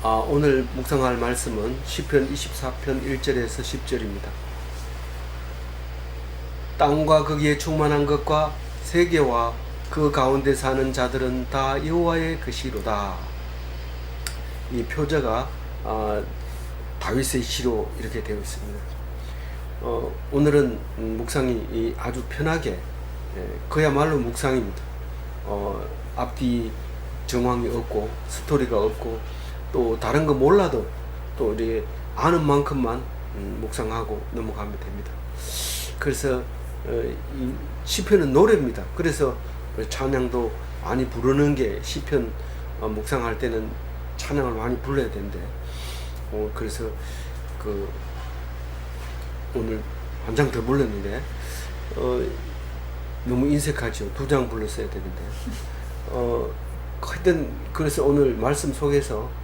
오늘 묵상할 말씀은 시편 24편 1절에서 10절입니다. 땅과 거기에 충만한 것과 세계와 그 가운데 사는 자들은 다 여호와의 것이로다. 이 표제가 다윗의 시로 이렇게 되어 있습니다. 오늘은 묵상이 아주 편하게, 그야말로 묵상입니다. 앞뒤 정황이 없고 스토리가 없고 또 다른 거 몰라도 또 우리 아는 만큼만 묵상하고 넘어가면 됩니다. 그래서 이 시편은 노래입니다. 그래서 찬양도 많이 부르는 게 시편 묵상할 때는 찬양을 많이 불러야 되는데 그래서 오늘 한 장 더 불렀는데 너무 인색하죠. 2장 불렀어야 되는데 하여튼 그래서 오늘 말씀 속에서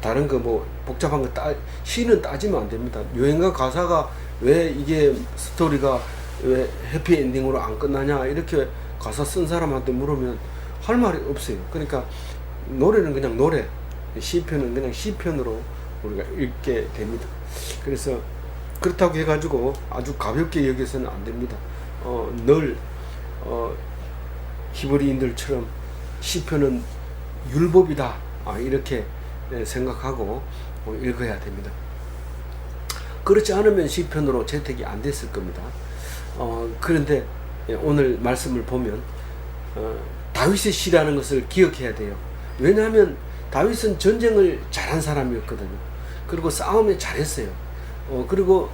다른 거 복잡한 거 시는 따지면 안 됩니다. 유행가 가사가 왜 이게 스토리가 왜 해피엔딩으로 안 끝나냐 이렇게 가사 쓴 사람한테 물으면 할 말이 없어요. 그러니까 노래는 그냥 노래, 시편은 그냥 시편으로 우리가 읽게 됩니다. 그래서 그렇다고 해가지고 아주 가볍게 여겨서는 안 됩니다. 늘 히브리인들처럼 시편은 율법이다 이렇게 생각하고 읽어야 됩니다. 그렇지 않으면 시편으로 채택이 안 됐을 겁니다. 그런데 오늘 말씀을 보면 다윗의 시라는 것을 기억해야 돼요. 왜냐하면 다윗은 전쟁을 잘한 사람이었거든요. 그리고 싸움에 잘했어요. 그리고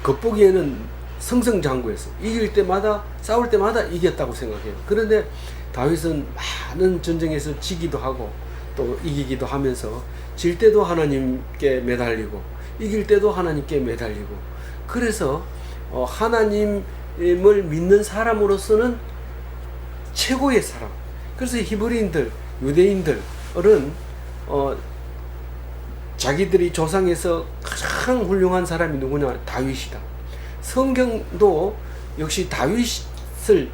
겉보기에는 승승장구했어요. 이길 때마다 싸울 때마다 이겼다고 생각해요. 그런데 다윗은 많은 전쟁에서 지기도 하고 또 이기기도 하면서 질 때도 하나님께 매달리고 이길 때도 하나님께 매달리고 그래서 하나님을 믿는 사람으로서는 최고의 사람. 그래서 히브리인들, 유대인들은 자기들이 조상에서 가장 훌륭한 사람이 누구냐? 다윗이다. 성경도 역시 다윗을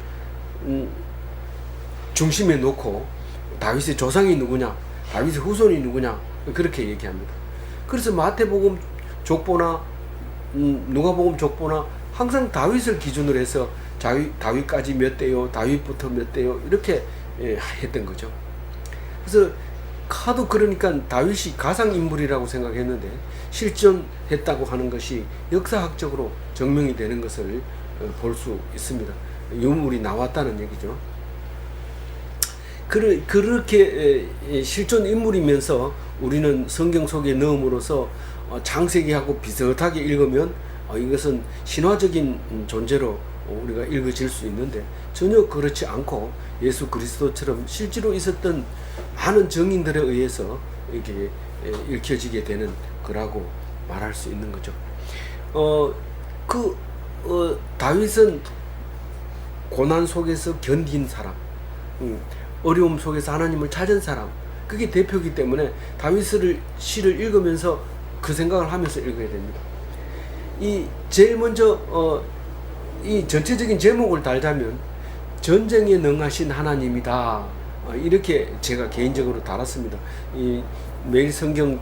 중심에 놓고 다윗의 조상이 누구냐? 다윗의 후손이 누구냐? 그렇게 얘기합니다. 그래서 마태복음 족보나 누가복음 족보나 항상 다윗을 기준으로 해서 다윗까지 몇 대요, 다윗부터 몇 대요 이렇게 했던 거죠. 그래서 하도 그러니까 다윗이 가상인물이라고 생각했는데 실존했다고 하는 것이 역사학적으로 증명이 되는 것을 볼 수 있습니다. 유물이 나왔다는 얘기죠. 그렇게 실존 인물이면서 우리는 성경 속에 넣음으로써 창세기하고 비슷하게 읽으면 이것은 신화적인 존재로 우리가 읽어질 수 있는데 전혀 그렇지 않고 예수 그리스도처럼 실제로 있었던 많은 정인들에 의해서 이렇게 읽혀지게 되는 거라고 말할 수 있는 거죠. 다윗은 고난 속에서 견딘 사람, 어려움 속에서 하나님을 찾은 사람, 그게 대표이기 때문에 다윗을 시를 읽으면서 그 생각을 하면서 읽어야 됩니다. 제일 먼저 이 전체적인 제목을 달자면 전쟁에 능하신 하나님이다. 이렇게 제가 개인적으로 달았습니다. 매일 성경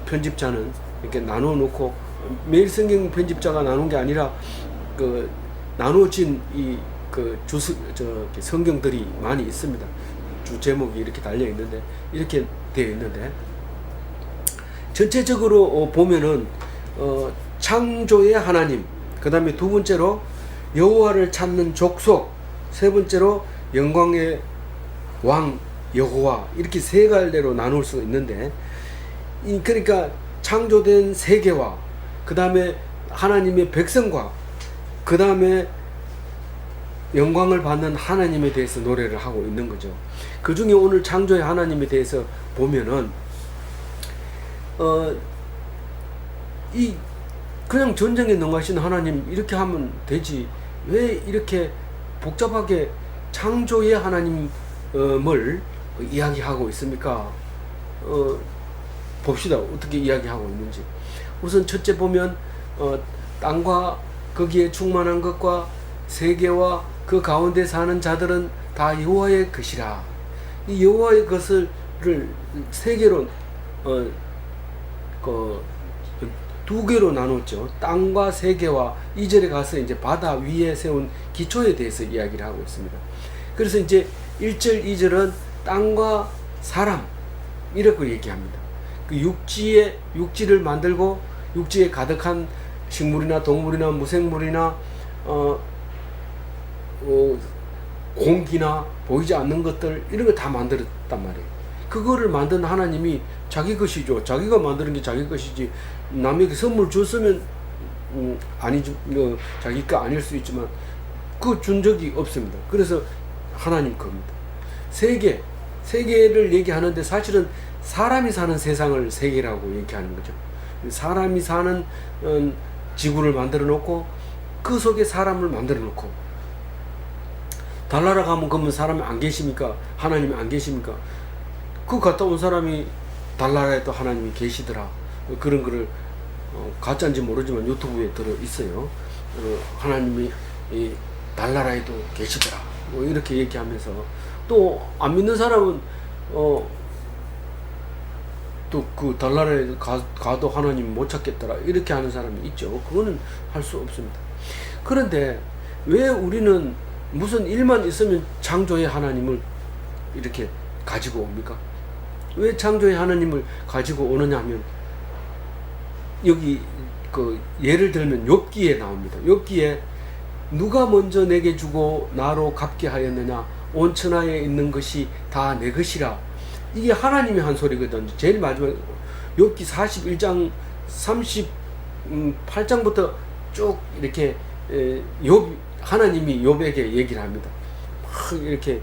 편집자는 이렇게 나누어 놓고 매일 성경 편집자가 나눈 게 아니라 나누어진 성경들이 많이 있습니다. 주 제목이 이렇게 달려 있는데 이렇게 되어 있는데 전체적으로 보면은 창조의 하나님, 그 다음에 두 번째로 여호와를 찾는 족속, 세 번째로 영광의 왕 여호와, 이렇게 세 갈래로 나눌 수 있는데 그러니까 창조된 세계와 그 다음에 하나님의 백성과 그 다음에 영광을 받는 하나님에 대해서 노래를 하고 있는 거죠. 그 중에 오늘 창조의 하나님에 대해서 보면은 그냥 전쟁에 능하신 하나님 이렇게 하면 되지 왜 이렇게 복잡하게 창조의 하나님을 이야기하고 있습니까? 봅시다. 어떻게 이야기하고 있는지. 우선 첫째 보면 땅과 거기에 충만한 것과 세계와 그 가운데 사는 자들은 다 여호와의 것이라. 이 여호와의 것을 세 개로 두 개로 나눴죠. 땅과 세계와 2절에 가서 이제 바다 위에 세운 기초에 대해서 이야기를 하고 있습니다. 그래서 이제 1절, 2절은 땅과 사람 이렇게 얘기합니다. 그 육지를 만들고 육지에 가득한 식물이나 동물이나 무생물이나 공기나 보이지 않는 것들 이런 거 다 만들었단 말이에요. 그거를 만든 하나님이 자기 것이죠. 자기가 만드는 게 자기 것이지 남에게 선물 줬으면 아니죠. 자기 거 아닐 수 있지만 그 준 적이 없습니다. 그래서 하나님 겁니다. 세계를 얘기하는데 사실은 사람이 사는 세상을 세계라고 얘기하는 거죠. 사람이 사는 지구를 만들어 놓고 그 속에 사람을 만들어 놓고 달나라 가면 그러면 사람이 안 계십니까? 하나님이 안 계십니까? 그 갔다 온 사람이 달나라에 또 하나님이 계시더라. 그런 거를 가짜인지 모르지만 유튜브에 들어 있어요. 하나님이 이 달나라에도 계시더라. 뭐 이렇게 얘기하면서 또 안 믿는 사람은 또 그 달나라에 가도 하나님 못 찾겠더라. 이렇게 하는 사람이 있죠. 그거는 할 수 없습니다. 그런데 왜 우리는 무슨 일만 있으면 창조의 하나님을 이렇게 가지고 옵니까? 왜 창조의 하나님을 가지고 오느냐 하면 여기 그 예를 들면 욥기에 나옵니다. 욥기에 누가 먼저 내게 주고 나로 갚게 하였느냐 온 천하에 있는 것이 다 내 것이라. 이게 하나님이 한 소리거든요. 제일 마지막 욥기 41장 38장부터 쭉 이렇게 하나님이 욥에게 얘기를 합니다. 막 이렇게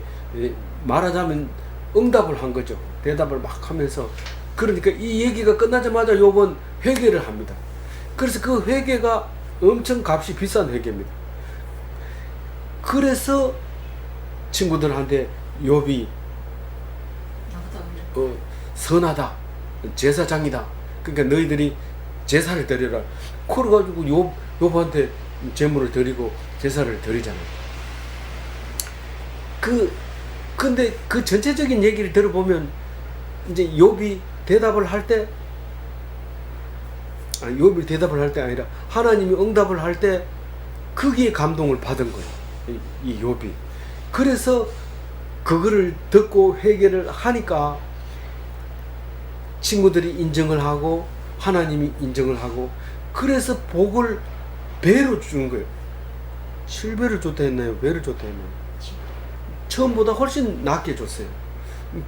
말하자면 응답을 한 거죠. 대답을 막 하면서. 그러니까 이 얘기가 끝나자마자 욥은 회개를 합니다. 그래서 그 회개가 엄청 값이 비싼 회개입니다. 그래서 친구들한테 욥이 선하다, 제사장이다. 그러니까 너희들이 제사를 드려라. 그래가지고 욥한테 제물을 드리고 제사를 드리잖아요. 근데 그 전체적인 얘기를 들어보면 이제 욥이 대답을 할 때 아니라 하나님이 응답을 할 때 거기에 감동을 받은 거예요. 이 욥이. 그래서 그거를 듣고 회개를 하니까 친구들이 인정을 하고 하나님이 인정을 하고 그래서 복을 배로 주는 거예요. 7배를 줬다 했나요? 배를 줬다 했나요? 처음보다 훨씬 낮게 줬어요.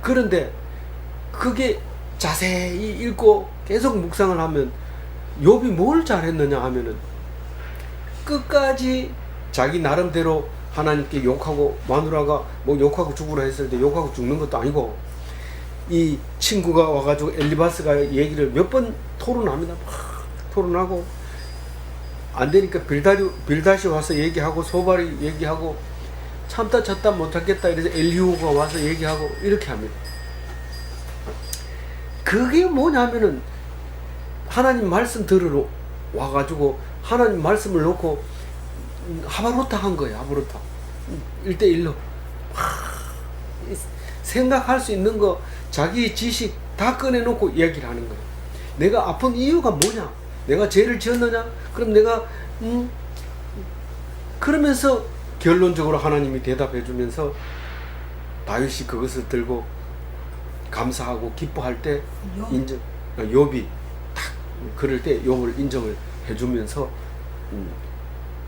그런데 그게 자세히 읽고 계속 묵상을 하면 욥이 뭘 잘했느냐 하면은 끝까지 자기 나름대로 하나님께 욕하고 마누라가 뭐 욕하고 죽으라 했을 때 욕하고 죽는 것도 아니고 이 친구가 와가지고 엘리바스가 얘기를 몇 번 토론합니다. 막 토론하고 안 되니까 빌다시 와서 얘기하고 소발이 얘기하고 참다 못 찾겠다 이래서 엘리후가 와서 얘기하고 이렇게 합니다. 그게 뭐냐면은 하나님 말씀 들으러 와가지고 하나님 말씀을 놓고 하바로타 한 거예요. 하바로타 1대1로 생각할 수 있는 거 자기 지식 다 꺼내놓고 이야기를 하는 거예요. 내가 아픈 이유가 뭐냐? 내가 죄를 지었느냐? 그럼 내가 그러면서 결론적으로 하나님이 대답해 주면서 다윗이 그것을 들고 감사하고 기뻐할 때 욥이 딱 그럴 때 욥을 인정을 해주면서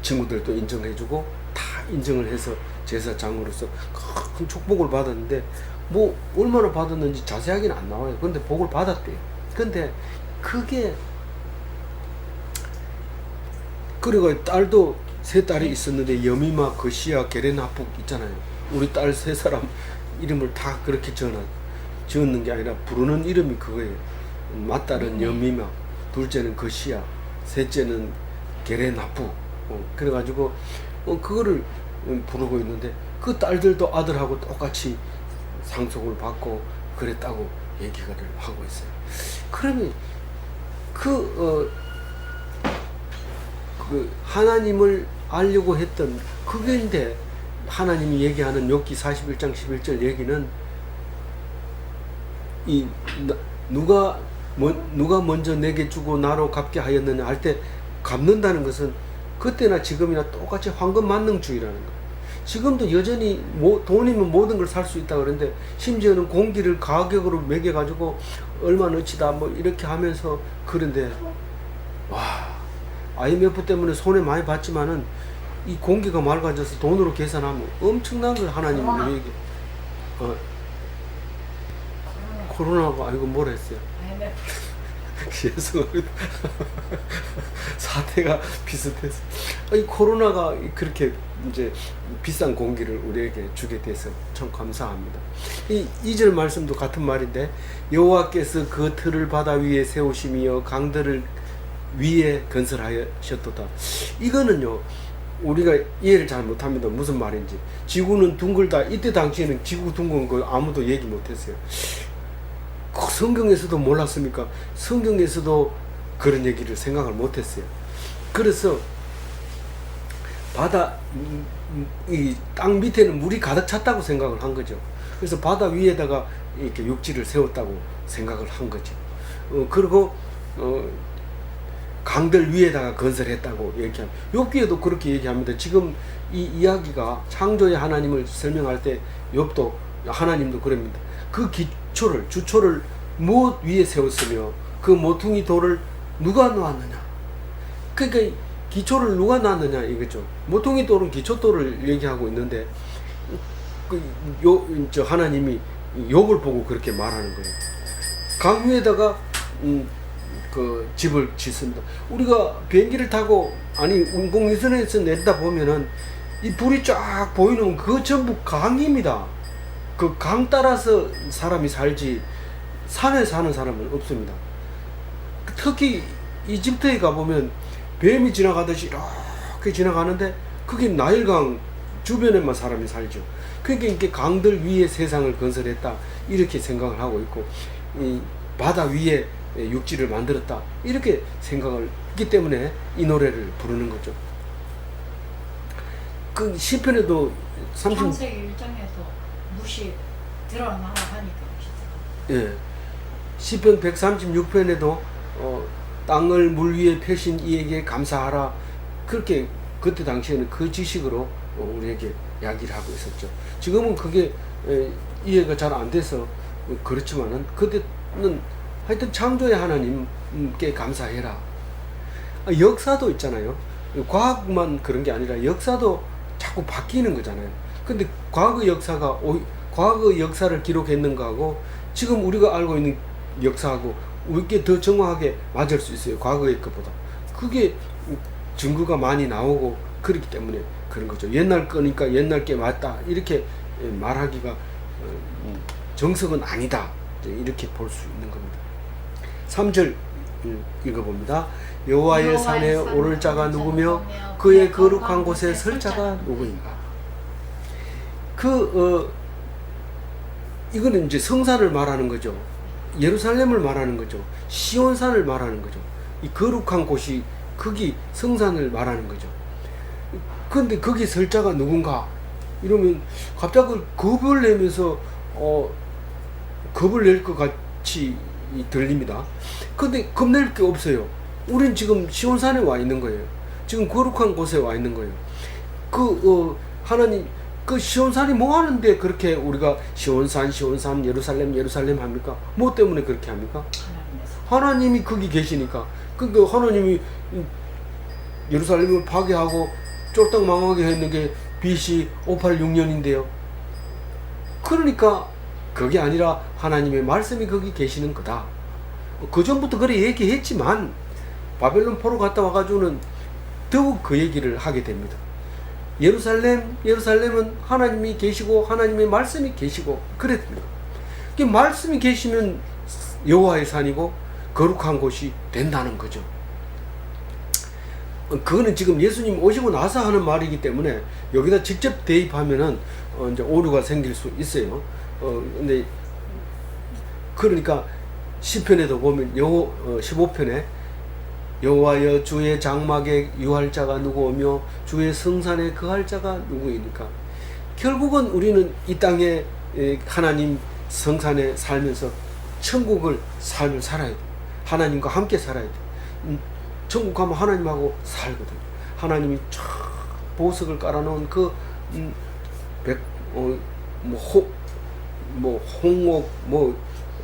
친구들도 인정해주고 다 인정을 해서 제사장으로서 큰 축복을 받았는데 뭐 얼마나 받았는지 자세하게는 안 나와요. 근데 복을 받았대요. 근데 그게 그리고 딸도 세 딸이 있었는데 여미마, 거시야, 게레나북 있잖아요. 우리 딸 세 사람 이름을 다 그렇게 지었는 게 아니라 부르는 이름이 그거예요. 맏딸은 여미마, 둘째는 거시야, 셋째는 게레나북. 그래가지고 그거를 부르고 있는데 그 딸들도 아들하고 똑같이 상속을 받고 그랬다고 얘기를 하고 있어요. 그러면 그 하나님을 알려고 했던 그게인데 하나님이 얘기하는 욥기 41장 11절 얘기는 이 누가 먼저 내게 주고 나로 갚게 하였느냐 할 때 갚는다는 것은 그때나 지금이나 똑같이 황금 만능주의라는 거예요. 지금도 여전히 돈이면 모든 걸 살 수 있다 그러는데 심지어는 공기를 가격으로 매겨 가지고 얼마어치다 뭐 이렇게 하면서 그런데 와 IMF 때문에 손해 많이 봤지만은 이 공기가 맑아져서 돈으로 계산하면 엄청난 걸 하나님이 우리에게 코로나가 아이고 뭐라 했어요? 죄송합니다. 사태가 비슷해서 이 코로나가 그렇게 이제 비싼 공기를 우리에게 주게 돼서 참 감사합니다. 이 2절 말씀도 같은 말인데 여호와께서 그 틀을 바다 위에 세우시며 강들을 위에 건설하셨도다. 이거는요 우리가 이해를 잘 못합니다. 무슨 말인지. 지구는 둥글다. 이때 당시에는 지구 둥근 거 아무도 얘기 못했어요. 성경에서도 몰랐습니까? 성경에서도 그런 얘기를 생각을 못했어요. 그래서 바다 이 땅 밑에는 물이 가득 찼다고 생각을 한 거죠. 그래서 바다 위에다가 이렇게 육지를 세웠다고 생각을 한 거죠. 그리고 강들 위에다가 건설했다고 얘기합니다. 욥기에도 그렇게 얘기합니다. 지금 이 이야기가 창조의 하나님을 설명할 때 욥도 하나님도 그럽니다. 그 주초를 무엇 위에 세웠으며 그 모퉁이 돌을 누가 놓았느냐. 그러니까 기초를 누가 놨느냐 이거죠. 모퉁이 돌은 기초돌을 얘기하고 있는데 하나님이 욥을 보고 그렇게 말하는 거예요. 강 위에다가 그 집을 짓습니다. 우리가 비행기를 타고 인공위성에서 내리다 보면은 이 불이 쫙 보이는 그거 전부 강입니다. 그 강 따라서 사람이 살지 산에 사는 사람은 없습니다. 특히 이집트에 가보면 뱀이 지나가듯이 이렇게 지나가는데 그게 나일강 주변에만 사람이 살죠. 그러니까 이렇게 강들 위에 세상을 건설했다 이렇게 생각을 하고 있고 이 바다 위에 육지를 만들었다 이렇게 생각을 했기 때문에 이 노래를 부르는 거죠. 그 시편에도 창세기 1장에도 무시 드러나라 하니까 예. 시편 136편에도 땅을 물 위에 펴신 이에게 감사하라 그렇게 그때 당시에는 그 지식으로 우리에게 이야기를 하고 있었죠. 지금은 그게 이해가 잘 안 돼서 그렇지만은 그때는 하여튼 창조의 하나님께 감사해라. 역사도 있잖아요. 과학만 그런 게 아니라 역사도 자꾸 바뀌는 거잖아요. 근데 과거 역사를 기록했는가 하고 지금 우리가 알고 있는 역사하고 우리께 더 정확하게 맞을 수 있어요. 과거의 것보다. 그게 증거가 많이 나오고 그렇기 때문에 그런 거죠. 옛날 거니까 옛날 게 맞다 이렇게 말하기가 정석은 아니다 이렇게 볼 수 있는 겁니다. 3절 읽어봅니다. 여호와의 산에 오를 자가 누구며 그의 거룩한 곳에 설 자가 누구인가. 이거는 이제 성산을 말하는 거죠. 예루살렘을 말하는 거죠. 시온산을 말하는 거죠. 이 거룩한 곳이 거기 성산을 말하는 거죠. 그런데 거기 설 자가 누군가 이러면 갑자기 겁을 내면서 겁을 낼 것 같이 들립니다. 근데 겁낼 게 없어요. 우린 지금 시온산에 와 있는 거예요. 지금 거룩한 곳에 와 있는 거예요. 하나님 그 시온산이 뭐 하는데 그렇게 우리가 시온산 예루살렘 합니까? 뭐 때문에 그렇게 합니까? 하나님이 거기 계시니까. 그러니까 하나님이 예루살렘을 파괴하고 쫄딱 망하게 했는 게 BC 586년인데요. 그러니까 그게 아니라 하나님의 말씀이 거기 계시는 거다. 그 전부터 그래 얘기했지만 바벨론 포로 갔다 와가지고는 더욱 그 얘기를 하게 됩니다. 예루살렘은 하나님이 계시고 하나님의 말씀이 계시고 그랬습니다. 그 말씀이 계시면 여호와의 산이고 거룩한 곳이 된다는 거죠. 그거는 지금 예수님 오시고 나서 하는 말이기 때문에 여기다 직접 대입하면은 이제 오류가 생길 수 있어요. 근데 그러니까 시편에도 보면 15편에 여호와여 주의 장막에 유할 자가 누구오며 주의 성산에 거할 자가 누구이니까 결국은 우리는 이 땅에 하나님 성산에 살면서 천국을 삶을 살아야 돼. 하나님과 함께 살아야 돼. 천국 가면 하나님하고 살거든. 하나님이 쫙 보석을 깔아놓은 그 홍옥,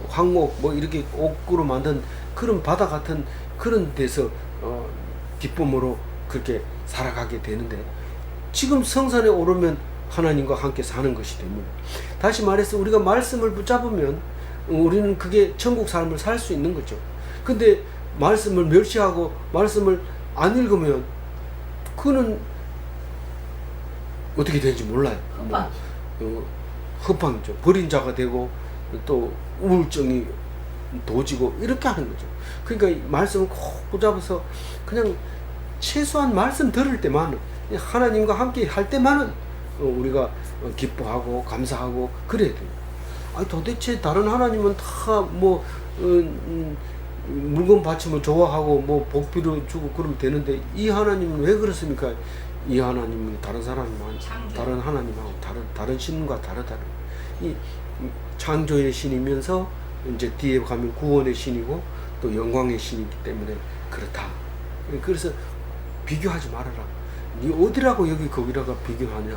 황옥, 이렇게 옥으로 만든 그런 바다 같은 그런 데서 기쁨으로 그렇게 살아가게 되는데, 지금 성산에 오르면 하나님과 함께 사는 것이 됩니다. 다시 말해서 우리가 말씀을 붙잡으면 우리는 그게 천국 삶을 살 수 있는 거죠. 근데 말씀을 멸시하고 말씀을 안 읽으면 그는 어떻게 되는지 몰라요. 헛방이죠. 버린 자가 되고 또 우울증이 도지고 이렇게 하는 거죠. 그러니까 이 말씀을 꼭 붙잡아서 그냥 최소한 말씀 들을 때만, 하나님과 함께 할 때만은 우리가 기뻐하고 감사하고 그래야 돼요. 아니 도대체 다른 하나님은 다 물건 바치면 좋아하고 복비로 주고 그러면 되는데 이 하나님은 왜 그렇습니까? 이 하나님은 다른 사람과 다른 하나님하고 다른 신과 다르다. 이 창조의 신이면서 이제 뒤에 가면 구원의 신이고 또 영광의 신이기 때문에 그렇다. 그래서 비교하지 말아라. 네 어디라고 여기 거기라고 비교하냐,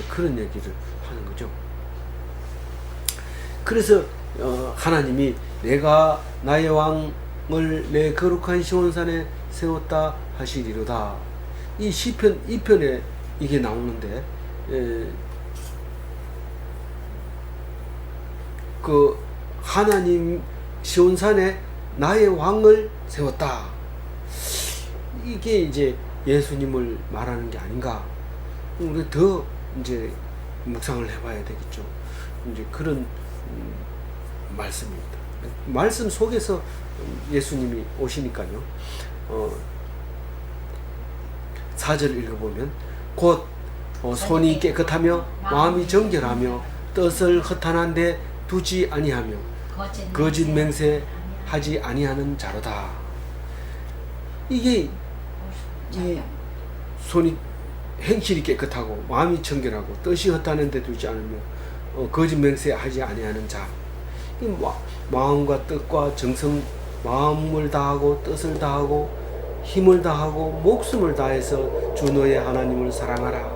그런 얘기를 하는 거죠. 그래서 하나님이 내가 나의 왕을 내 거룩한 시온산에 세웠다 하시리로다. 이 시편 2편에 이게 나오는데, 그 하나님 시온산에 나의 왕을 세웠다. 이게 이제 예수님을 말하는 게 아닌가. 우리 더 이제 묵상을 해봐야 되겠죠. 이제 그런 말씀입니다. 말씀 속에서 예수님이 오시니까요. 4절 읽어보면 곧 손이 깨끗하며 마음이 정결하며 뜻을 허탄한데 두지 아니하며 거짓 맹세하지 아니하는 자로다. 이게 이 손이 행실이 깨끗하고 마음이 정결하고 뜻이 허탄한 데 두지 않으며 거짓 맹세하지 아니하는 자. 이 마음과 뜻과 정성, 마음을 다하고 뜻을 다하고 힘을 다하고 목숨을 다해서 주 너의 하나님을 사랑하라.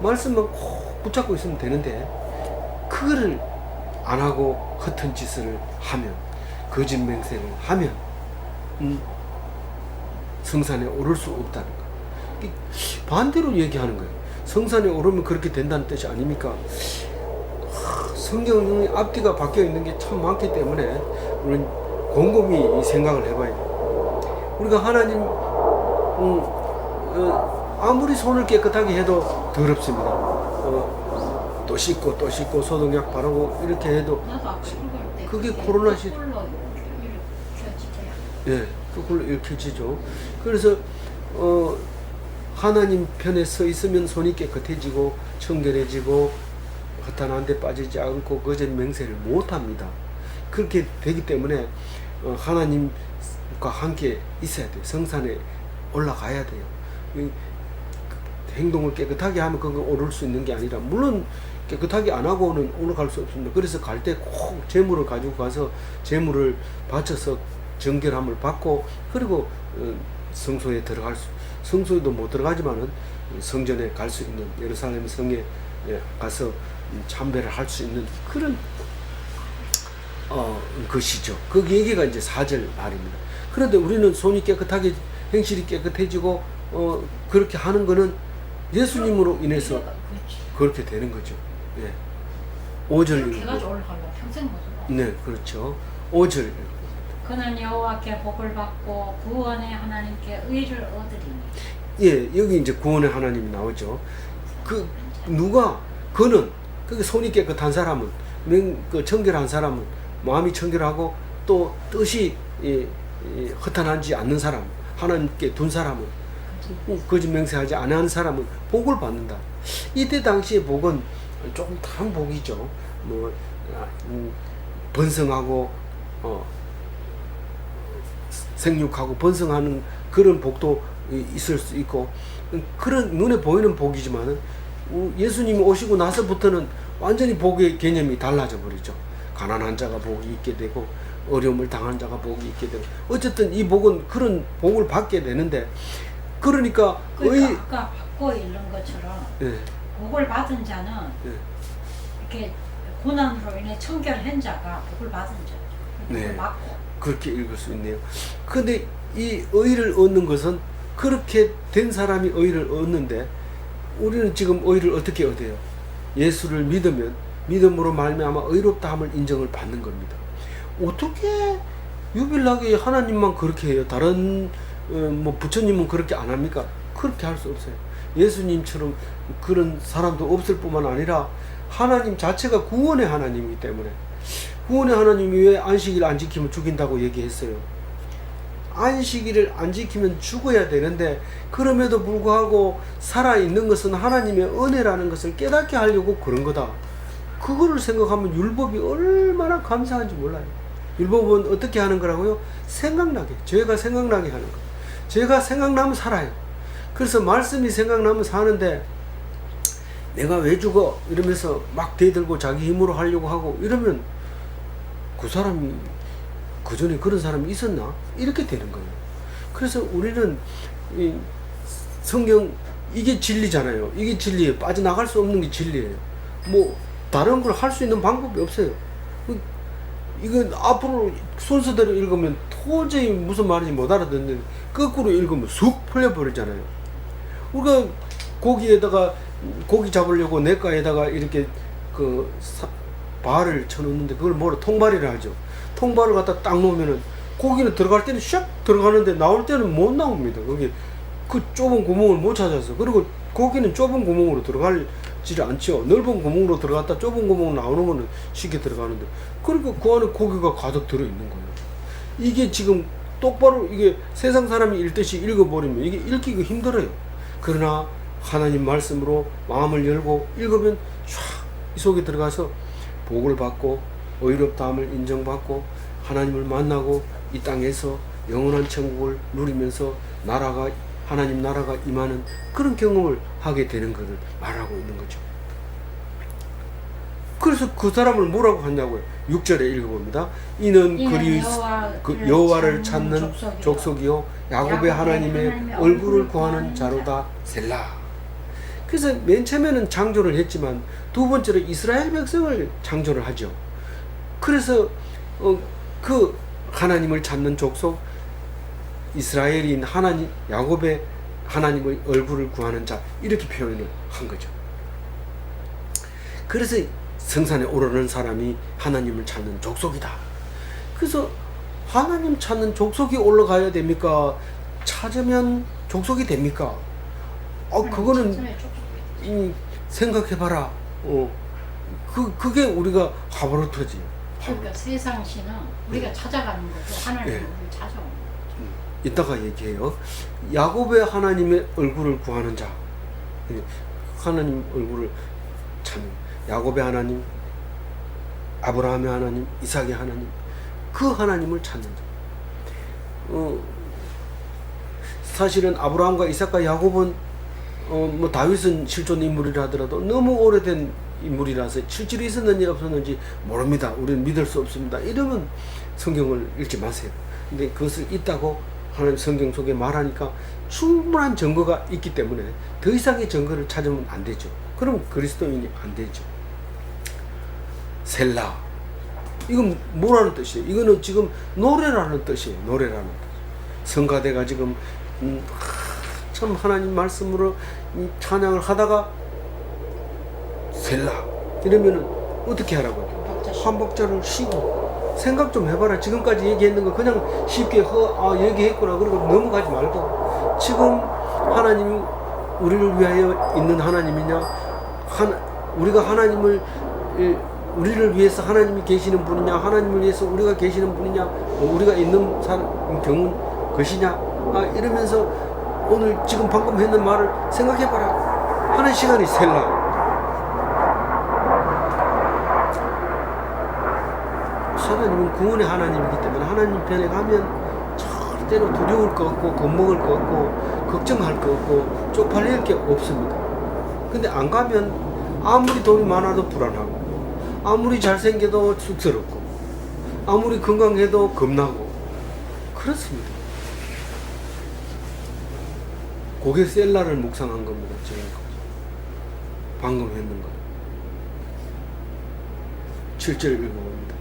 말씀만 꼭 붙잡고 있으면 되는데 그거를 안 하고 허튼 짓을 하면, 거짓 맹세를 하면 성산에 오를 수 없다는 거. 반대로 얘기하는 거예요. 성산에 오르면 그렇게 된다는 뜻이 아닙니까? 성경의 앞뒤가 바뀌어 있는 게 참 많기 때문에 우리는 곰곰이 이 생각을 해봐야 돼요. 우리가 하나님 아무리 손을 깨끗하게 해도 더럽습니다. 또 씻고 또 씻고 소독약 바르고 이렇게 해도 그게 코로나 시 그걸로 이렇게 지죠. 그래서 하나님 편에 서 있으면 손이 깨끗해지고 청결해지고 허탄한 데 빠지지 않고 거짓 맹세를 못합니다. 그렇게 되기 때문에 하나님과 함께 있어야 돼요. 성산에 올라가야 돼요. 행동을 깨끗하게 하면 그거 오를 수 있는 게 아니라, 물론 깨끗하게 안 하고는 올라갈 수 없습니다. 그래서 갈 때 꼭 재물을 가지고 가서 재물을 바쳐서 정결함을 받고, 그리고 성소에 들어갈 수, 성소에도 못 들어가지만은 성전에 갈 수 있는, 예루살렘 성에 가서 참배를 할 수 있는 그런 것이죠. 그 얘기가 이제 4절 말입니다. 그런데 우리는 손이 깨끗하게, 행실이 깨끗해지고 그렇게 하는 거는 예수님으로 인해서 그렇게 되는 거죠. 예. 5절 읽고. 평생 못 올라. 네, 그렇죠. 5절 읽고. 그는 여호와께 복을 받고 구원의 하나님께 의를 얻으리니. 예, 여기 이제 구원의 하나님이 나오죠. 그 누가, 그는, 그게 손이 깨끗한 사람은, 청결한 사람은, 마음이 청결하고 또 뜻이 허탄하지 않는 사람, 하나님께 둔 사람은, 거짓 맹세하지 않은 사람은 복을 받는다. 이때 당시의 복은 조금 다른 복이죠. 번성하고 생육하고 번성하는 그런 복도 있을 수 있고, 그런 눈에 보이는 복이지만은 예수님이 오시고 나서부터는 완전히 복의 개념이 달라져 버리죠. 가난한 자가 복이 있게 되고 어려움을 당한 자가 복이 있게 되고 어쨌든 이 복은 그런 복을 받게 되는데 그러니까 아까 받고 있는 것처럼 예, 복을 받은 자는 예. 이렇게 고난으로 인해 청결한 자가 복을 받은 자. 복을 네. 받고. 그렇게 읽을 수 있네요. 근데 이 의를 얻는 것은 그렇게 된 사람이 의를 얻는데 우리는 지금 의를 어떻게 얻어요? 예수를 믿으면 믿음으로 말미암아 의롭다함을 인정을 받는 겁니다. 어떻게 유별나게 하나님만 그렇게 해요? 다른 뭐 부처님은 그렇게 안 합니까? 그렇게 할 수 없어요. 예수님처럼 그런 사람도 없을 뿐만 아니라 하나님 자체가 구원의 하나님이기 때문에 구원의 하나님이 왜 안식일을 안 지키면 죽인다고 얘기했어요? 안식일을 안 지키면 죽어야 되는데 그럼에도 불구하고 살아있는 것은 하나님의 은혜라는 것을 깨닫게 하려고 그런 거다. 그거를 생각하면 율법이 얼마나 감사한지 몰라요. 율법은 어떻게 하는 거라고요? 생각나게, 죄가 생각나게 하는 거. 죄가 생각나면 살아요. 그래서 말씀이 생각나면 사는데 내가 왜 죽어? 이러면서 막 대들고 자기 힘으로 하려고 하고 이러면 그 사람이 그 전에 그런 사람이 있었나? 이렇게 되는 거예요. 그래서 우리는 이 성경 이게 진리잖아요. 이게 진리예요. 빠져나갈 수 없는 게 진리예요. 뭐 다른 걸 할 수 있는 방법이 없어요. 이건 앞으로 순서대로 읽으면 도저히 무슨 말인지 못 알아듣는데 거꾸로 읽으면 쑥 풀려버리잖아요. 우리가 고기 잡으려고 냇가에다가 이렇게 발을 쳐놓는데 그걸 뭐라 통발이라 하죠. 통발을 갖다 딱 놓으면은 고기는 들어갈 때는 샥 들어가는데 나올 때는 못 나옵니다. 거기 그 좁은 구멍을 못 찾아서. 그리고 고기는 좁은 구멍으로 들어가지 않죠. 넓은 구멍으로 들어갔다 좁은 구멍 나오는 거는 쉽게 들어가는데 그러니까 그 안에 고기가 가득 들어있는 거예요. 이게 지금 똑바로 이게 세상 사람이 읽듯이 읽어버리면 이게 읽기가 힘들어요. 그러나 하나님 말씀으로 마음을 열고 읽으면 쫙 이 속에 들어가서 복을 받고 의롭다함을 인정받고 하나님을 만나고 이 땅에서 영원한 천국을 누리면서 하나님 나라가 임하는 그런 경험을 하게 되는 것을 말하고 있는 거죠. 그래서 그 사람을 뭐라고 하냐고요? 6절에 읽어봅니다. 이는 여호와를 찾는 족속이요 야곱의 하나님의 얼굴을 구하는 자로다. 셀라. 그래서 맨 처음에는 창조를 했지만 두 번째로 이스라엘 백성을 창조를 하죠. 그래서 그 하나님을 찾는 족속 이스라엘인 하나님 야곱의 하나님의 얼굴을 구하는 자 이렇게 표현을 한 거죠. 그래서 성산에 오르는 사람이 하나님을 찾는 족속이다. 그래서 하나님 찾는 족속이 올라가야 됩니까? 찾으면 족속이 됩니까? 그거는 생각해봐라. 그게 우리가 하버로트지. 그러니까 세상 신은 우리가 찾아가는 거고 하나님은 우리를 찾아오는 거죠. 이따가 얘기해요. 야곱의 하나님의 얼굴을 구하는 자. 하나님 얼굴을 찾는 야곱의 하나님, 아브라함의 하나님, 이삭의 하나님, 그 하나님을 찾는 자. 사실은 아브라함과 이삭과 야곱은 뭐 다윗은 실존 인물이라 하더라도 너무 오래된 인물이라서 실제로 있었는지 없었는지 모릅니다. 우리는 믿을 수 없습니다. 이러면 성경을 읽지 마세요. 근데 그것을 있다고 하나님 성경 속에 말하니까 충분한 증거가 있기 때문에 더 이상의 증거를 찾으면 안 되죠. 그럼 그리스도인이 안 되죠. 셀라. 이건 뭐라는 뜻이에요? 이거는 지금 노래라는 뜻이에요. 노래라는 뜻. 성가대가 지금 참 하나님 말씀으로 찬양을 하다가 셀라 이러면은 어떻게 하라고요? 한 박자를 쉬고 생각 좀 해봐라. 지금까지 얘기했는 거 그냥 쉽게 얘기했구나 그러고 넘어가지 말고 지금 하나님이 우리를 위하여 있는 하나님이냐 우리가 하나님을 우리를 위해서 하나님이 계시는 분이냐 하나님을 위해서 우리가 계시는 분이냐 우리가 있는 경우는 것이냐 이러면서 오늘 지금 방금 했는 말을 생각해봐라 하는 시간이 셀라. 하나님은 구원의 하나님이기 때문에 하나님 편에 가면 절대로 두려울 거 없고 겁먹을 거 없고 걱정할 거 없고 쪽팔릴 게 없습니다. 근데 안 가면 아무리 돈이 많아도 불안하고 아무리 잘생겨도 쑥스럽고 아무리 건강해도 겁나고 그렇습니다. 그게 셀라를 묵상한 겁니다. 지금까지 방금 했는 거 7절 읽어봅니다.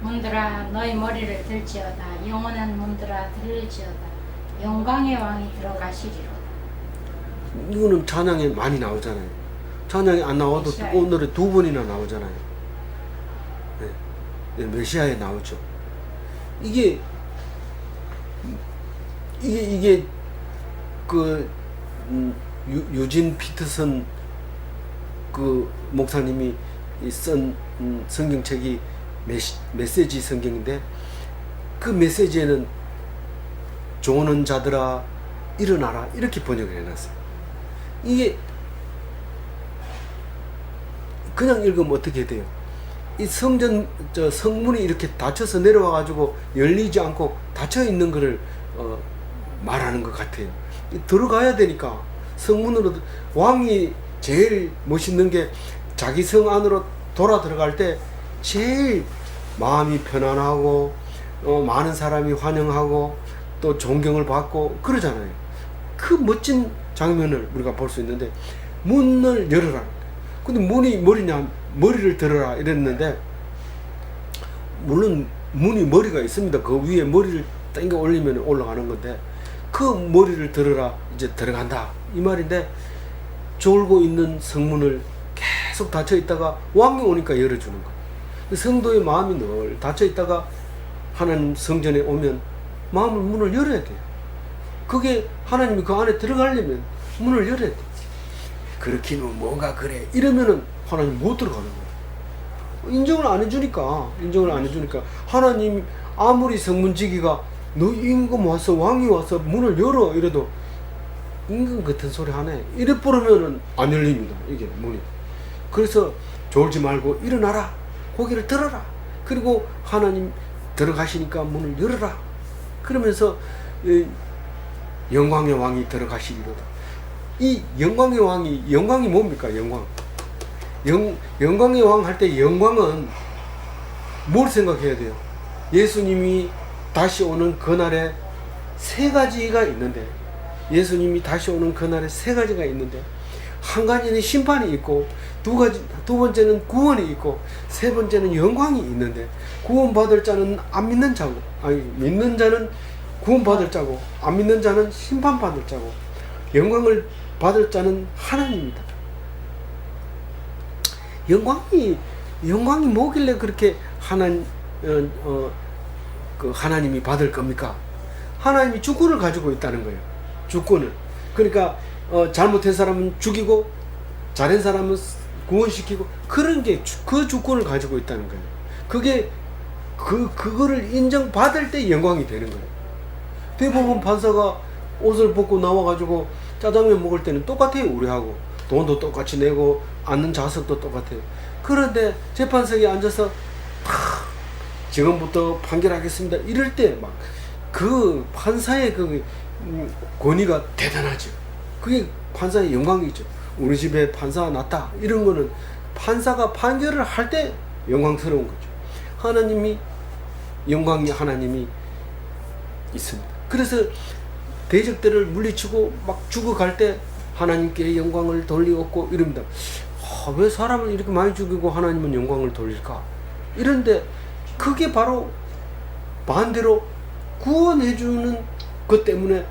문들아 너희 머리를 들지어다. 영원한 문들아 들을지어다. 영광의 왕이 들어가시리로다. 이거는 찬양에 많이 나오잖아요. 찬양에 안 나와도 메시아에. 오늘에 2번이나 나오잖아요. 네. 네, 메시아에 나오죠. 이게 그 유진 피터슨 그 목사님이 쓴 성경책이 메시지 성경인데 그 메시지에는 조는 자들아 일어나라 이렇게 번역을 해놨어요. 이게 그냥 읽으면 어떻게 돼요? 이 성문이 이렇게 닫혀서 내려와 가지고 열리지 않고 닫혀 있는 것을 말하는 것 같아요. 들어가야 되니까 성문으로 왕이 제일 멋있는 게 자기 성 안으로 돌아 들어갈 때 제일 마음이 편안하고 많은 사람이 환영하고 또 존경을 받고 그러잖아요. 그 멋진 장면을 우리가 볼 수 있는데 문을 열어라. 근데 문이 머리냐 머리를 들어라 이랬는데 물론 문이 머리가 있습니다. 그 위에 머리를 당겨 올리면 올라가는 건데 그 머리를 들어라 이제 들어간다 이 말인데 졸고 있는 성문을 계속 닫혀 있다가 왕이 오니까 열어주는 거예요. 성도의 마음이 늘 닫혀 있다가 하나님 성전에 오면 마음을 문을 열어야 돼요. 그게 하나님이 그 안에 들어가려면 문을 열어야 돼. 그렇기는 뭐가 그래 이러면은 하나님 못 들어가는 거예요. 인정을 안 해주니까 하나님 아무리 성문지기가 너 임금 와서 왕이 와서 문을 열어 이래도 임금 같은 소리 하네 이래 버리면은 안 열립니다. 이게 문이. 그래서 졸지 말고 일어나라 고개를 들어라 그리고 하나님 들어가시니까 문을 열어라 그러면서 영광의 왕이 들어가시리로다. 이 영광의 영광이 뭡니까? 영광의 왕 할 때 영광은 뭘 생각해야 돼요? 예수님이 다시 오는 그날에 세 가지가 있는데 예수님이 다시 오는 그날에 세 가지가 있는데 한 가지는 심판이 있고 두 번째는 구원이 있고 세 번째는 영광이 있는데 구원받을 자는 안 믿는 자고 믿는 자는 구원받을 자고 안 믿는 자는 심판받을 자고 영광을 받을 자는 하나님입니다. 영광이 뭐길래 그렇게 하나님이 받을 겁니까? 하나님이 주권을 가지고 있다는 거예요. 주권을. 그러니까 잘못한 사람은 죽이고 잘한 사람은 구원시키고 그런 게 그 주권을 가지고 있다는 거예요. 그게 그거를 인정받을 때 영광이 되는 거예요. 대부분 판사가 옷을 벗고 나와가지고 짜장면 먹을 때는 똑같아요. 우리하고 돈도 똑같이 내고 앉는 좌석도 똑같아요. 그런데 재판석에 앉아서 지금부터 판결하겠습니다 이럴 때 막 그 판사의 그 권위가 대단하죠. 그게 판사의 영광이죠. 우리 집에 판사가 났다 이런 거는 판사가 판결을 할 때 영광스러운 거죠. 하나님이 있습니다. 그래서 대적들을 물리치고 막 죽어갈 때 하나님께 영광을 돌리었고 이럽니다. 왜 사람을 이렇게 많이 죽이고 하나님은 영광을 돌릴까? 이런데 그게 바로 반대로 구원해주는 것 때문에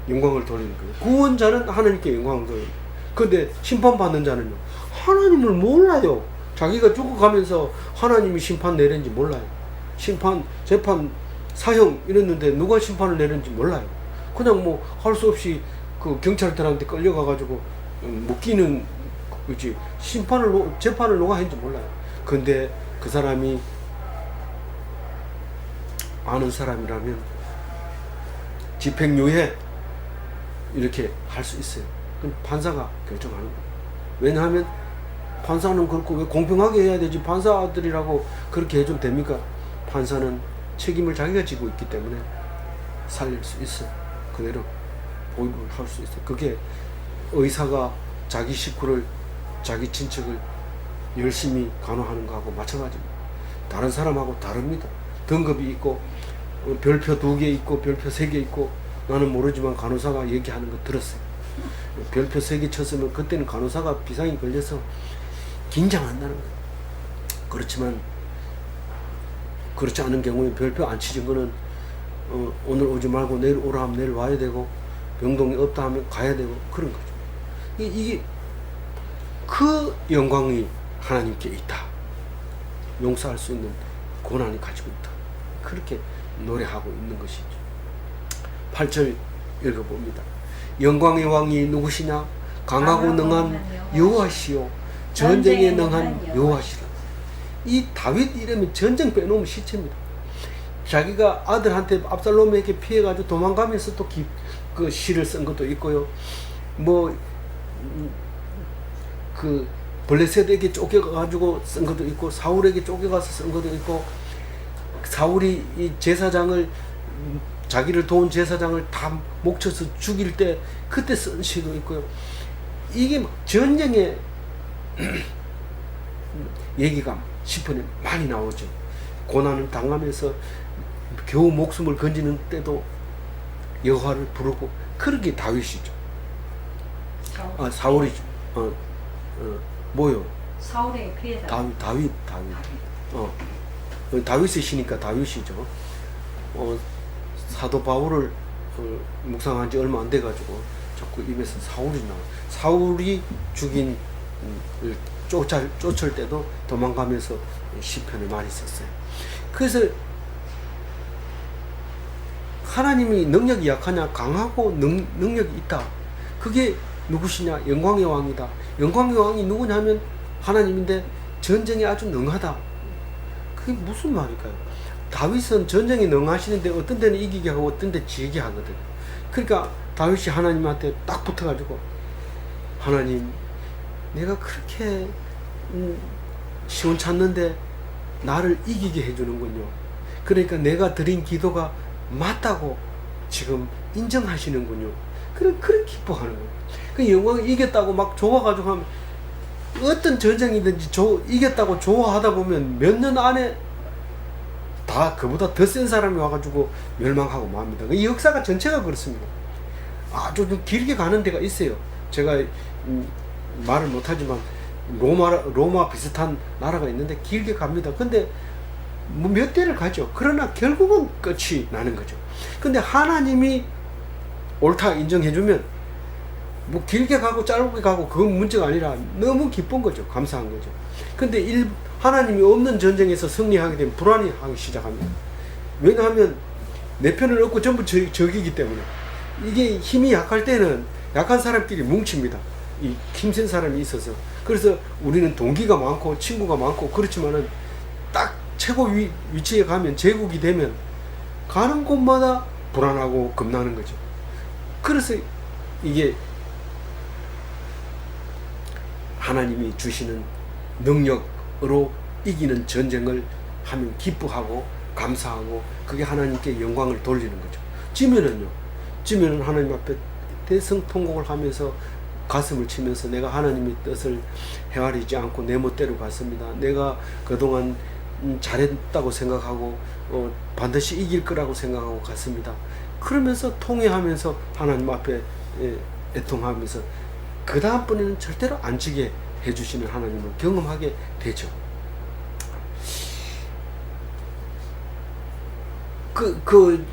영광을 돌리는 거예요. 구원자는 하나님께 영광을 돌리는 거예요. 근데 심판받는 자는요, 하나님을 몰라요. 자기가 죽어가면서 하나님이 심판 내렸는지 몰라요. 심판, 재판, 사형 이랬는데 누가 심판을 내렸는지 몰라요. 그냥 뭐 할 수 없이 그 경찰들한테 끌려가가지고 묶이는 거지. 재판을 누가 했는지 몰라요. 근데 그 사람이 아는 사람이라면 집행유예 이렇게 할 수 있어요. 그럼 판사가 결정하는 거예요. 왜냐하면 판사는 그렇고 왜 공평하게 해야 되지 판사들이라고 그렇게 해주면 됩니까? 판사는 책임을 자기가 지고 있기 때문에 살릴 수 있어요. 그대로 보입을 할 수 있어요. 그게 의사가 자기 식구를 자기 친척을 열심히 간호하는 거하고 마찬가지입니다. 다른 사람하고 다릅니다. 등급이 있고 별표 2개 있고 별표 3개 있고 나는 모르지만 간호사가 얘기하는 거 들었어요. 별표 3개 쳤으면 그때는 간호사가 비상이 걸려서 긴장한다는 거예요. 그렇지만 그렇지 않은 경우에 별표 안 치진 거는 오늘 오지 말고 내일 오라 하면 내일 와야 되고 병동이 없다 하면 가야 되고 그런 거죠. 이게 그 영광이 하나님께 있다. 용서할 수 있는 고난이 가지고 있다. 그렇게 노래하고 있는 것이죠. 8절 읽어봅니다. 영광의 왕이 누구시냐? 강하고 능한 여호와시요 전쟁에 능한 여호와시라. 이 다윗 이름이 전쟁 빼놓으면 시체입니다. 자기가 아들한테 압살롬에게 피해가지고 도망가면서 또 그 시를 쓴 것도 있고요. 그 블레셋에게 쫓겨가지고 쓴 것도 있고 사울에게 쫓겨가서 쓴 것도 있고 사울이 이 제사장을 자기를 도운 제사장을 다 목쳐서 죽일 때 그때 쓴 시도 있고요. 이게 막 전쟁의 얘기가 시편에 많이 나오죠. 고난을 당하면서 겨우 목숨을 건지는 때도 여호와를 부르고 그렇게 다윗이죠. 사울이죠. 뭐요? 사울의 피해자. 다윗. 다윗의 시니까 다윗이죠. 사도 바울을 묵상한 지 얼마 안 돼가지고 자꾸 입에서 사울이 나와. 사울이 죽인 쫓을 때도 도망가면서 시편을 많이 썼어요. 그래서 하나님이 능력이 약하냐? 강하고 능력이 있다. 그게 누구시냐? 영광의 왕이다. 영광의 왕이 누구냐면 하나님인데 전쟁에 아주 능하다. 그게 무슨 말일까요? 다윗은 전쟁에 능하시는데 어떤 데는 이기게 하고 어떤 데 지게 하거든. 그러니까 다윗이 하나님한테 딱 붙어가지고 하나님 내가 그렇게 시원찮는데 나를 이기게 해주는군요. 그러니까 내가 드린 기도가 맞다고 지금 인정하시는군요. 그렇게 기뻐하는 거예요. 그 영광이 이겼다고 막 좋아가지고 하면 어떤 전쟁이든지 이겼다고 좋아하다 보면 몇 년 안에 다 그보다 더 센 사람이 와가지고 멸망하고 맙니다. 이 역사가 전체가 그렇습니다. 아주 좀 길게 가는 데가 있어요. 제가 말을 못하지만 로마 비슷한 나라가 있는데 길게 갑니다. 근데 뭐 몇 대를 가죠. 그러나 결국은 끝이 나는 거죠. 근데 하나님이 옳다 인정해주면 뭐 길게 가고 짧게 가고 그건 문제가 아니라 너무 기쁜 거죠. 감사한 거죠. 근데 하나님이 없는 전쟁에서 승리하게 되면 불안이 하기 시작합니다. 왜냐하면 내 편을 얻고 전부 적이기 때문에. 이게 힘이 약할 때는 약한 사람끼리 뭉칩니다. 이 힘센 사람이 있어서. 그래서 우리는 동기가 많고 친구가 많고 그렇지만은 딱 최고 위치에 가면 제국이 되면 가는 곳마다 불안하고 겁나는 거죠. 그래서 이게 하나님이 주시는 능력으로 이기는 전쟁을 하면 기뻐하고 감사하고 그게 하나님께 영광을 돌리는 거죠. 지면은 하나님 앞에 대성통곡을 하면서 가슴을 치면서 내가 하나님의 뜻을 헤아리지 않고 내 멋대로 갔습니다. 내가 그동안 잘했다고 생각하고 반드시 이길 거라고 생각하고 갔습니다. 그러면서 통회하면서 하나님 앞에 애통하면서 그 다음번에는 절대로 안 지게 해주시는 하나님을 경험하게 되죠. 그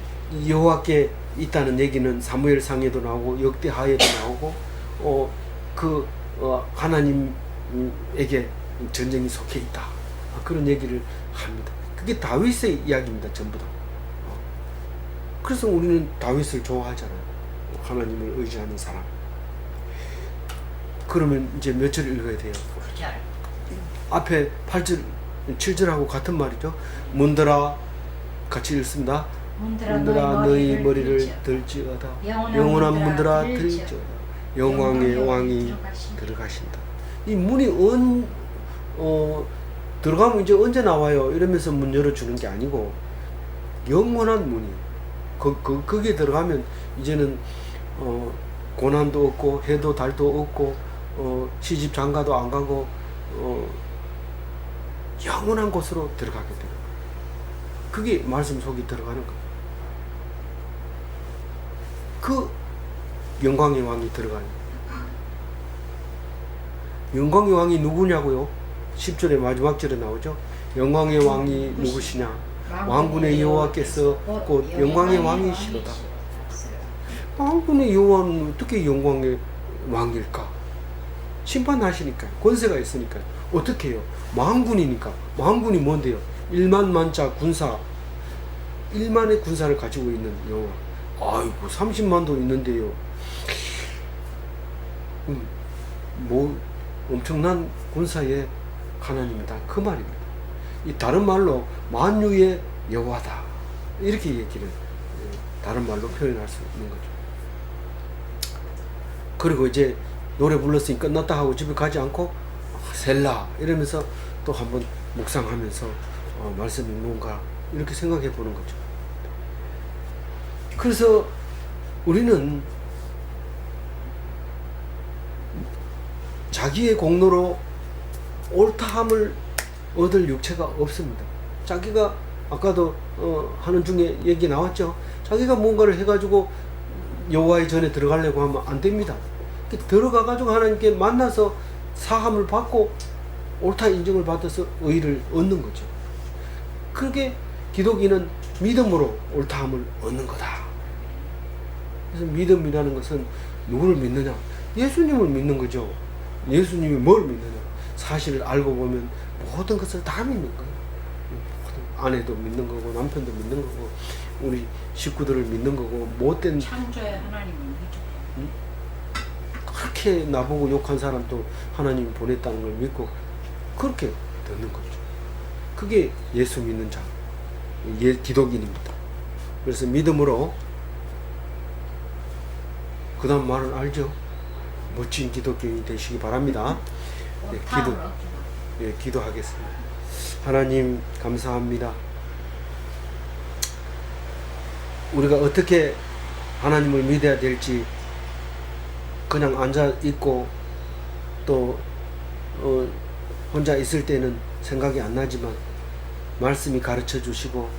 여호와께 있다는 얘기는 사무엘상에도 나오고 역대하에도 나오고 하나님에게 전쟁이 속해 있다. 그런 얘기를 합니다. 그게 다윗의 이야기입니다. 전부 다. 그래서 우리는 다윗을 좋아하잖아요. 하나님을 의지하는 사람. 그러면 이제 몇 절 읽어야 돼요? 앞에 8절, 7절하고 같은 말이죠. 문들아, 같이 읽습니다. 문들아 너희 머리를 들지어다. 영원한 문들아 들지어다. 영광의 왕이 들어가신다. 이 문이 들어가면 이제 언제 나와요? 이러면서 문 열어주는 게 아니고 영원한 문이 거기에 들어가면 이제는 고난도 없고 해도 달도 없고 시집 장가도 안 가고 영원한 곳으로 들어가게 되는 거예요. 그게 말씀 속에 들어가는 거예요. 그 영광의 왕이 들어가는 거예요. 영광의 왕이 누구냐고요? 10절의 마지막 절에 나오죠. 영광의 왕이 누구시냐? 왕군의 여호와께서 곧 영광의 왕이시로다. 왕군의 여호와는 어떻게 영광의 왕일까? 심판하시니까요. 권세가 있으니까요. 어떻게 해요? 왕군이니까. 왕군이 뭔데요? 1만 만자 군사, 1만의 군사를 가지고 있는 여호와. 아이고 30만도 있는데요. 뭐 엄청난 군사의 하나님이다 그 말입니다. 이 다른 말로 만유의 여호와다 이렇게 얘기를 다른 말로 표현할 수 있는 거죠. 그리고 이제 노래 불렀으니 끝났다 하고 집에 가지 않고 셀라 이러면서 또 한번 묵상하면서 말씀이 뭔가 이렇게 생각해 보는 거죠. 그래서 우리는 자기의 공로로 옳다함을 얻을 육체가 없습니다. 자기가 아까도 하는 중에 얘기 나왔죠. 자기가 뭔가를 해가지고 여호와의 전에 들어가려고 하면 안 됩니다. 들어가가지고 하나님께 만나서 사함을 받고 옳다 인정을 받아서 의를 얻는 거죠. 그게 기독인은 믿음으로 옳다함을 얻는 거다. 그래서 믿음이라는 것은 누구를 믿느냐? 예수님을 믿는 거죠. 예수님이 뭘 믿느냐? 사실을 알고 보면 모든 것을 다 믿는 거예요. 아내도 믿는 거고 남편도 믿는 거고 우리 식구들을 믿는 거고 못된 창조의 하나님을 믿죠. 그렇게 나보고 욕한 사람도 하나님이 보냈다는 걸 믿고 그렇게 듣는 거죠. 그게 예수 믿는 자, 기독인입니다. 그래서 믿음으로 그 다음 말은 알죠? 멋진 기독교인이 되시기 바랍니다. 기도하겠습니다. 하나님 감사합니다. 우리가 어떻게 하나님을 믿어야 될지 그냥 앉아 있고 또 혼자 있을 때는 생각이 안 나지만 말씀이 가르쳐 주시고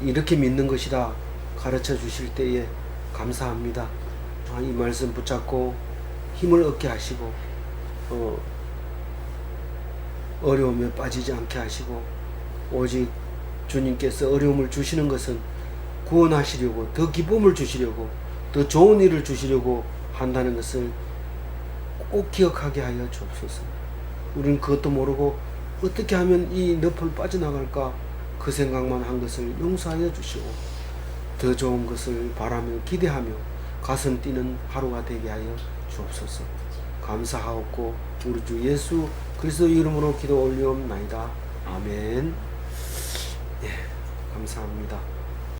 이렇게 믿는 것이다 가르쳐 주실 때에 감사합니다. 이 말씀 붙잡고 힘을 얻게 하시고 어려움에 빠지지 않게 하시고 오직 주님께서 어려움을 주시는 것은 구원하시려고 더 기쁨을 주시려고 더 좋은 일을 주시려고 한다는 것을 꼭 기억하게 하여 주옵소서. 우리는 그것도 모르고 어떻게 하면 이 늪을 빠져나갈까 그 생각만 한 것을 용서하여 주시고 더 좋은 것을 바라며 기대하며 가슴 뛰는 하루가 되게 하여 주옵소서. 감사하옵고 우리 주 예수 그리스도 이름으로 기도 올리옵나이다. 아멘. 예, 감사합니다.